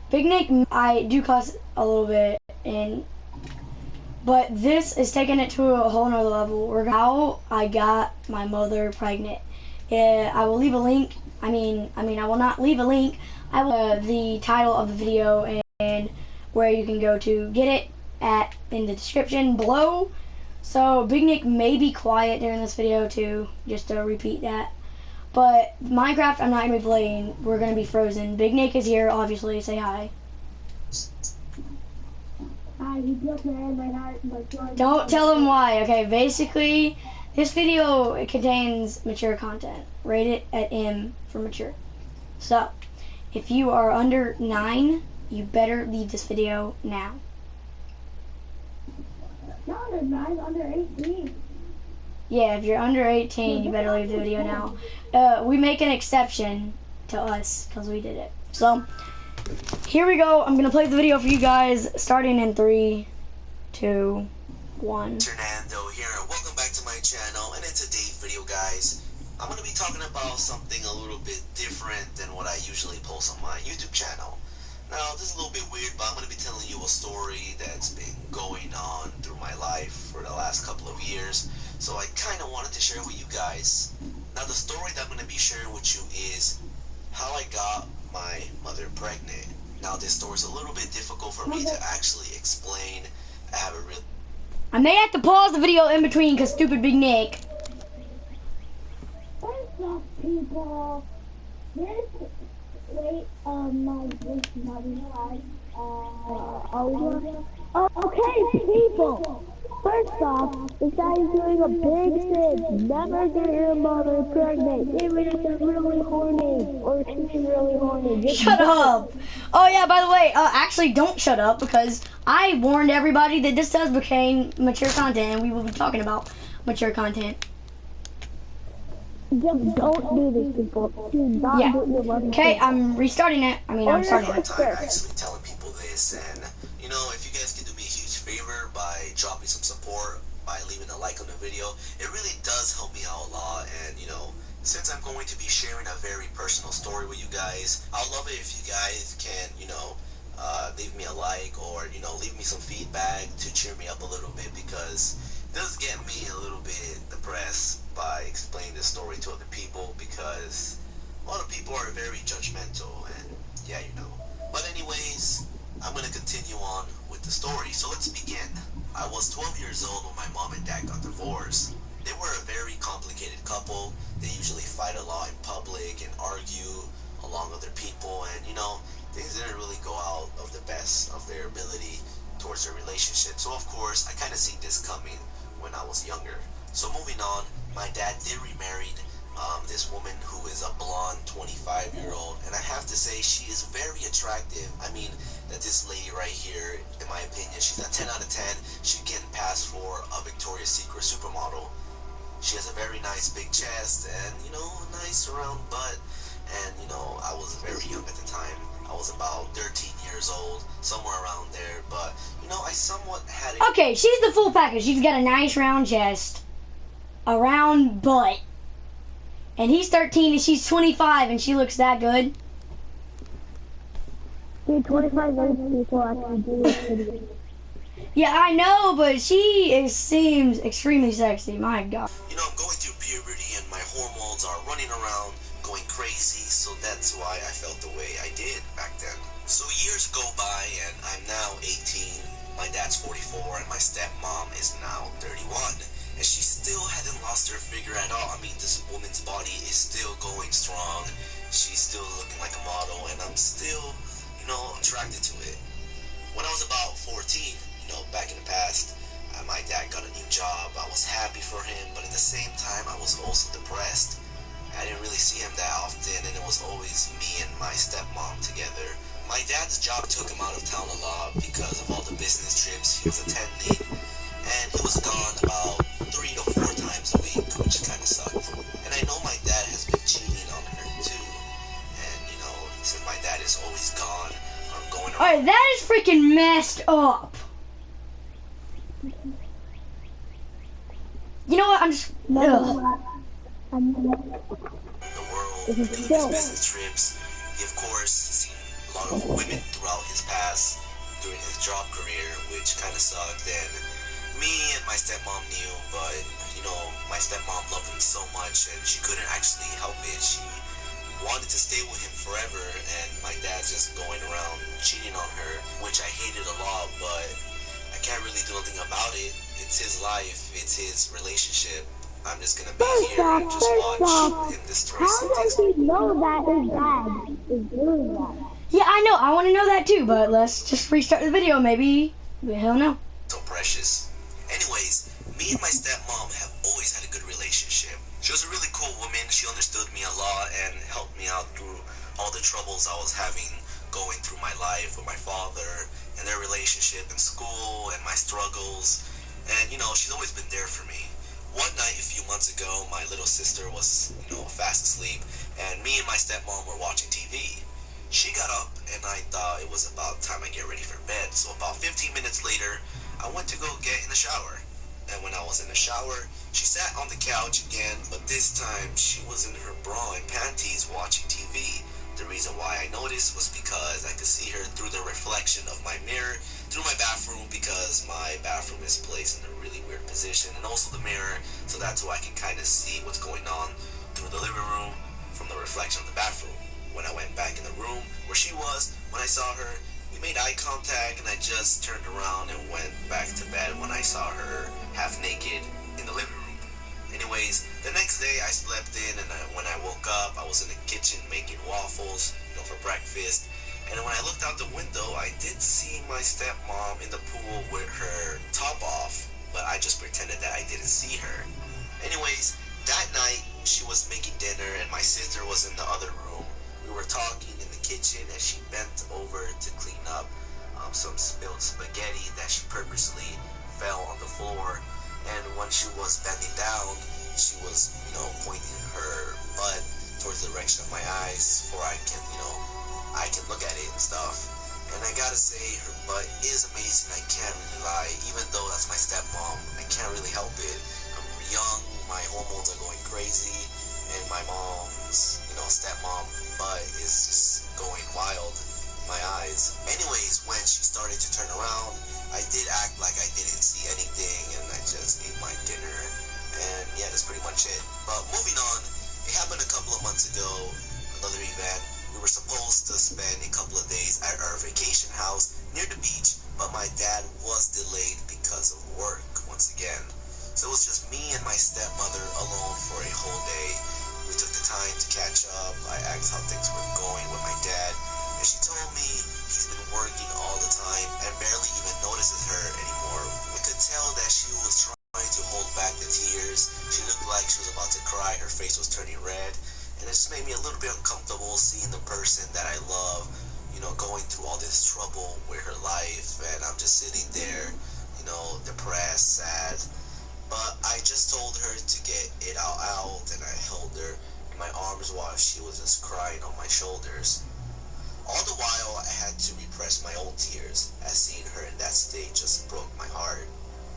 Big Nick, I do cuss a little bit, but this is taking it to a whole nother level. How I got my mother pregnant. I will leave a link. I will not leave a link. I will the title of the video and where you can go to get it in the description below. So Big Nick may be quiet during this video too, just to repeat that. But Minecraft, I'm not gonna be playing. We're gonna be frozen. Big Nick is here, obviously. Say hi. Hi, he broke my arm right out. Don't tell him why. Okay, basically, this video contains mature content. Rate it at M for mature. So, if you are under 9, you better leave this video now. Not under 9, under 18. Yeah, if you're under 18, you better leave the video now. We make an exception to us because we did it. So, here we go. I'm gonna play the video for you guys, starting in 3, 2, 1. Fernando here, and welcome back to my channel. And in today's video, guys, I'm gonna be talking about something a little bit different than what I usually post on my YouTube channel. Now, this is a little bit weird, but I'm gonna be telling you a story that's been going on through my life for the last couple of years. So I kind of wanted to share with you guys. Now, the story that I'm gonna be sharing with you is how I got my mother pregnant. Now, this story is a little bit difficult for me to actually explain. I may have to pause the video in between because stupid Big Nick. What's up, people? Wait, my voice is not live. Okay, people. First off, this guy is doing a big sin. Never get your mother pregnant, even if they're really horny or she's really horny. Just Shut up! Oh yeah, by the way, actually don't shut up because I warned everybody that this does become mature content and we will be talking about mature content. Just don't do this, people. Do not Yeah. do your mother. Okay, I'm restarting it. I'm starting it. Time actually telling people this, and you know, if you guys can do me a huge favor by dropping some support, by leaving a like on the video, it really does help me out a lot. And you know, since I'm going to be sharing a very personal story with you guys, I'll love it if you guys can, you know, leave me a like or, you know, leave me some feedback to cheer me up a little bit, because it does get me a little bit depressed by explaining this story to other people, because a lot of people are very judgmental, and yeah, you know. But anyways, I'm gonna continue on with the story. So let's begin. I was 12 years old when my mom and dad got divorced. They were a very complicated couple. They usually fight a lot in public and argue along other people, and you know, things didn't really go out of the best of their ability towards their relationship. So of course, I kind of seen this coming when I was younger. So moving on, my dad did remarried this woman who is a blonde 25-year-old, and I have to say she is very attractive. I mean, that this lady right here, in my opinion, she's a 10 out of 10. She can pass for a Victoria's Secret supermodel. She has a very nice big chest and, you know, a nice round butt. And, you know, I was very young at the time. I was about 13 years old, somewhere around there. But, you know, I somewhat had it. Okay, she's the full package. She's got a nice round chest, a round butt, and he's 13 and she's 25 and she looks that good. Dude, 25 people actually do this video. Yeah, I know, but she seems extremely sexy. My God. You know, I'm going through puberty and my hormones are running around, going crazy, so that's why I felt the way I did back then. So years go by and I'm now 18, my dad's 44, and my stepmom is now 31. And she still hadn't lost her figure at all. I mean, this woman's body is still going strong. She's still looking like a model, and I'm still, you know, attracted to it. When I was about 14, you know, back in the past, my dad got a new job. I was happy for him, but at the same time, I was also depressed. I didn't really see him that often, and it was always me and my stepmom together. My dad's job took him out of town a lot because of all the business trips he was attending, and he was gone about 3 to 4 times a week, which kind of sucked. And I know my dad has been cheating on her too, and you know, since my dad is always gone, I'm going around. Alright, that is freaking messed up. You know what? I'm just. Ugh. the world, doing his business trips. He, of course, seen a lot of women throughout job career, which kind of sucked. And me and my stepmom knew, but you know, my stepmom loved him so much, and she couldn't actually help it. She wanted to stay with him forever, and my dad's just going around cheating on her, which I hated a lot, but I can't really do anything about it. It's his life, it's his relationship. I'm just gonna be here and just watch him destroy how does something. he know that his dad is doing that? Yeah, I know. I want to know that too, but let's just restart the video. Maybe he'll know. So precious. Anyways, me and my stepmom have always had a good relationship. She was a really cool woman. She understood me a lot and helped me out through all the troubles I was having going through my life with my father and their relationship in school and my struggles. And you know, she's always been there for me. One night a few months ago, my little sister was, fast asleep, and me and my stepmom were watching TV. She got up, and I thought it was about time I get ready for bed. So about 15 minutes later, I went to go get in the shower. And when I was in the shower, she sat on the couch again, but this time she was in her bra and panties watching TV. The reason why I noticed was because I could see her through the reflection of my mirror, through my bathroom, because my bathroom is placed in a really weird position, and also the mirror, so that's why I can kind of see what's going on through the living room from the reflection of the bathroom. When I went back in the room where she was, when I saw her, we made eye contact, and I just turned around and went back to bed when I saw her half naked in the living room. Anyways, the next day I slept in, and when I woke up, I was in the kitchen making waffles, for breakfast. And when I looked out the window, I did see my stepmom in the pool with her top off, but I just pretended that I didn't see her. Anyways, that night, she was making dinner, and my sister was in the other room. We were talking in the kitchen, and she bent over to clean up some spilled spaghetti that she purposely fell on the floor. And when she was bending down, she was, pointing her butt towards the direction of my eyes, for I can look at it and stuff. And I gotta say, her butt is amazing. I can't really lie. Even though that's my stepmom, I can't really help it. I'm young, my hormones are going crazy, and my mom's, stepmom butt is just going wild in my eyes. Anyways, when she started to turn around, I did act like I didn't see anything, and I just ate my dinner, and yeah, that's pretty much it. But moving on, it happened a couple of months ago, another event. We were supposed to spend a couple of days at our vacation house near the beach, but my dad was delayed because of work once again. So it was just me and my stepmother alone for a whole day. We took the time to catch up. I asked how things were going with my dad, and she told me he's been working all the time and barely even notices her anymore. I could tell that she was trying to hold back the tears. She looked like she was about to cry. Her face was turning red, and it just made me a little bit uncomfortable seeing the person that I love, going through all this trouble with her life, and I'm just sitting there, depressed, sad. But I just told her to get it all out, and I held her in my arms while she was just crying on my shoulders. All the while, I had to repress my own tears, as seeing her in that state just broke my heart.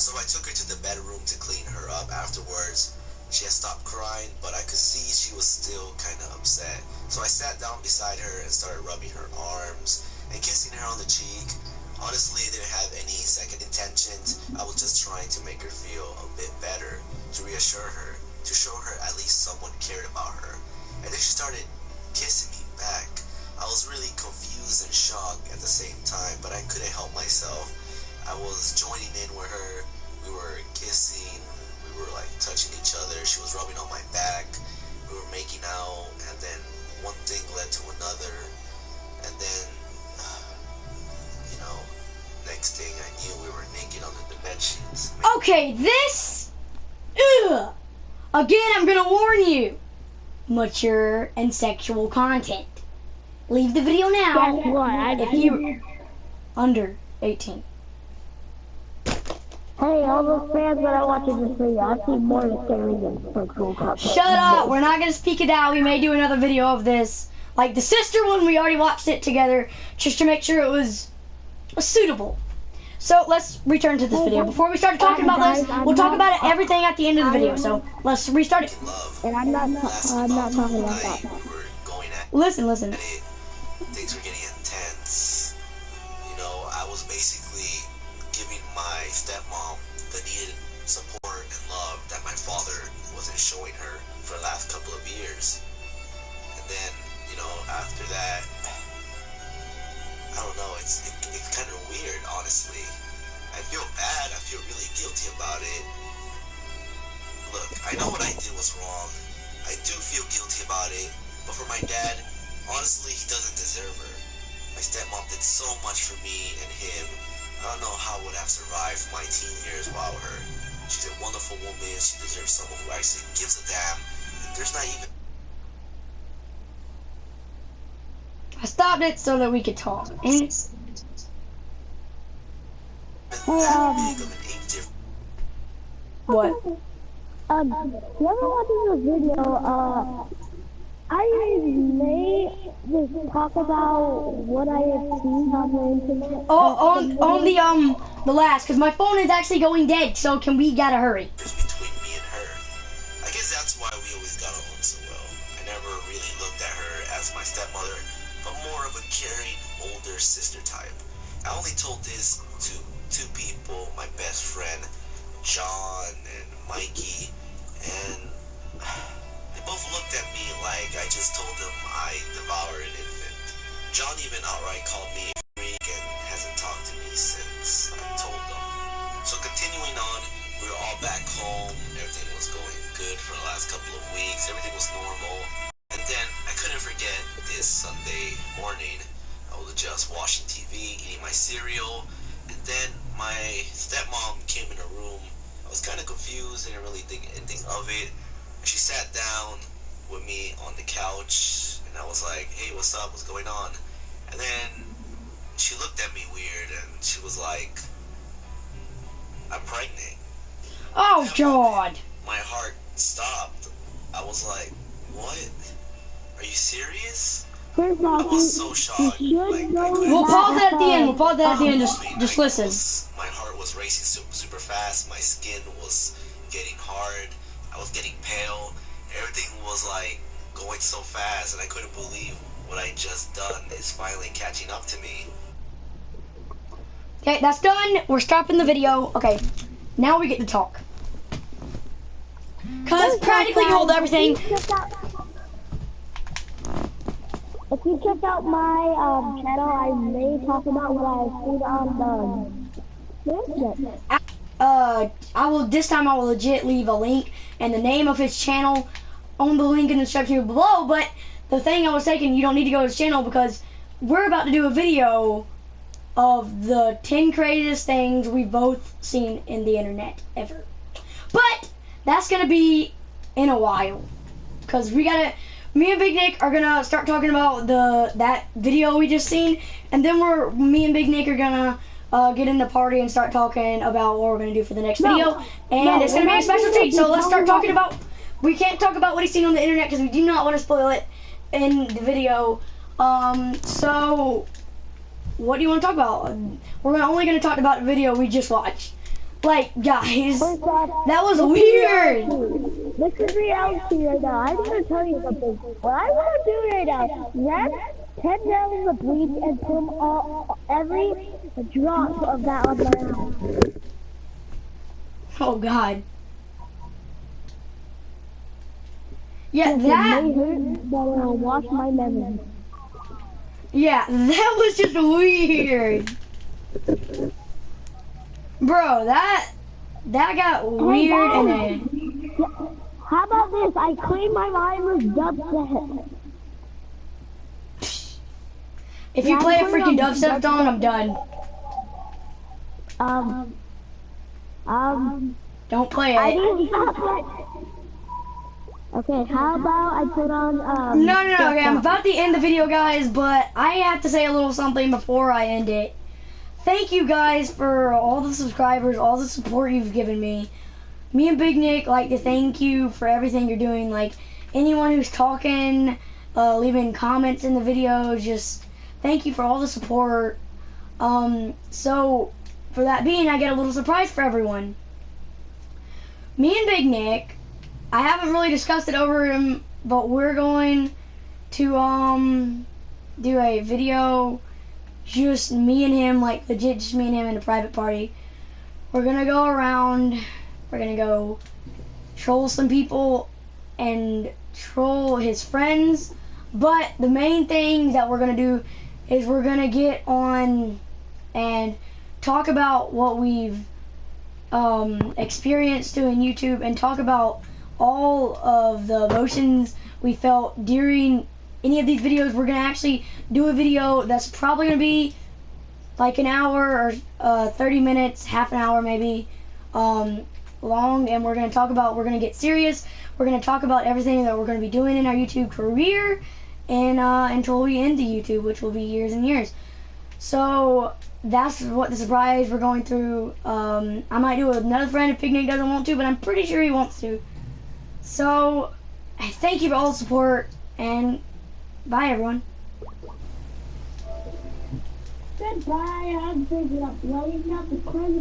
So I took her to the bedroom to clean her up afterwards. She had stopped crying, but I could see she was still kind of upset. So I sat down beside her and started rubbing her arms and kissing her on the cheek. Honestly, I didn't have any second intentions. I was just trying to make her feel a bit better, to reassure her, to show her at least someone cared about her. And then she started kissing me back. I was really confused and shocked at the same time, but I couldn't help myself. I was joining in with her. We were kissing. We were touching each other. She was rubbing on my back. We were making out, and then one thing led to another, and then next thing I knew, we were naked under the bed sheets. Okay, this, again, I'm gonna warn you, mature and sexual content. Leave the video now. Guess what? If you're under 18. Hey, all those fans that are watching this video, I've seen more disturbing than sexual content. Shut up! We're not gonna speak it out. We may do another video of this, like the sister one. We already watched it together, just to make sure it was suitable. So let's return to this video. Before we start talking about this, we'll talk about it, everything at the end of the video. So let's restart it. And I'm not talking about that. Listen. Things were getting intense. I was basically honestly. I feel bad, I feel really guilty about it. Look, I know what I did was wrong. I do feel guilty about it, but for my dad, honestly, he doesn't deserve her. My stepmom did so much for me and him. I don't know how I would have survived my teen years without her. She's a wonderful woman, she deserves someone who actually gives a damn, and there's not even I stopped it so that we could talk. And that big of an age difference. what? Whoever watches this video, I may just talk about what I have seen on the internet. Oh, on the last, because my phone is actually going dead. So can we gotta hurry? Between me and her. I guess that's why we always got along so well. I never really looked at her as my stepmother, but more of a caring older sister type. I only told this to two people, my best friend John and Mikey, and they both looked at me like I just told them I devoured an infant. John even outright called me a freak and hasn't talked to me since I told them. So continuing on, we were all back home, everything was going good for the last couple of weeks, everything was normal. And then I couldn't forget this Sunday morning, I was just watching TV, eating my cereal, and then my stepmom came in the room. I was kind of confused, didn't really think anything of it. She sat down with me on the couch, and I was like, hey, what's up, what's going on? And then she looked at me weird, and she was like, I'm pregnant. Oh God! My heart stopped. I was like, what? Are you serious? First I off, was so shocked. Like, I couldn't We'll pause it at the end. We'll pause it at the end. I Just listen. My heart was racing super fast. My skin was getting hard. I was getting pale. Everything was like going so fast, and I couldn't believe what I just done is finally catching up to me. Okay, that's done. We're stopping the video. Okay, now we get to talk. Cause practically you hold everything. If you check out my channel, I may talk about what I've seen on the internet. This time I will legit leave a link and the name of his channel on the link in the description below, but the thing I was taking, you don't need to go to his channel because we're about to do a video of the 10 craziest things we've both seen in the internet ever. But that's gonna be in a while, because me and Big Nick are gonna start talking about that video we just seen, and then me and Big Nick are gonna get in the party and start talking about what we're gonna do for the next video, and it's gonna be a special treat. So let's start talking about. We can't talk about what he's seen on the internet because we do not want to spoil it in the video. So what do you want to talk about? We're only gonna talk about the video we just watched. Like, guys, that was weird. This is reality right now. I'm gonna tell you something. What I want to do right now, grab 10 gallons of bleach and put every drop of that on my house. Oh God. Yeah, It that. may hurt, but it'll wash my memory. Yeah, that was just weird. Bro, that got weird and then. How about this? I clean my mind with dubstep. If you play a freaking dubstep song, I'm done. Don't play I it. didn't stop it. Okay, how about I put on, No, okay, I'm about to end the video, guys, but I have to say a little something before I end it. Thank you guys for all the subscribers, all the support you've given me. Me and Big Nick like to thank you for everything you're doing. Like, anyone who's talking, leaving comments in the videos, just thank you for all the support. So, for that being, I get a little surprise for everyone. Me and Big Nick, I haven't really discussed it over him, but we're going to, do a video, just me and him, like legit just me and him in a private party. We're gonna go around, we're gonna go troll some people and troll his friends, but the main thing that we're gonna do is we're gonna get on and talk about what we've experienced doing YouTube and talk about all of the emotions we felt during any of these videos. We're gonna actually do a video that's probably gonna be like an hour or 30 minutes, half an hour maybe long, and we're gonna get serious. We're gonna talk about everything that we're gonna be doing in our YouTube career and until we end the YouTube, which will be years and years. So that's what the surprise we're going through. I might do another friend if Pignick doesn't want to, but I'm pretty sure he wants to. So thank you for all the support, and bye everyone. Goodbye. I'm thinking of blowing up the crazy.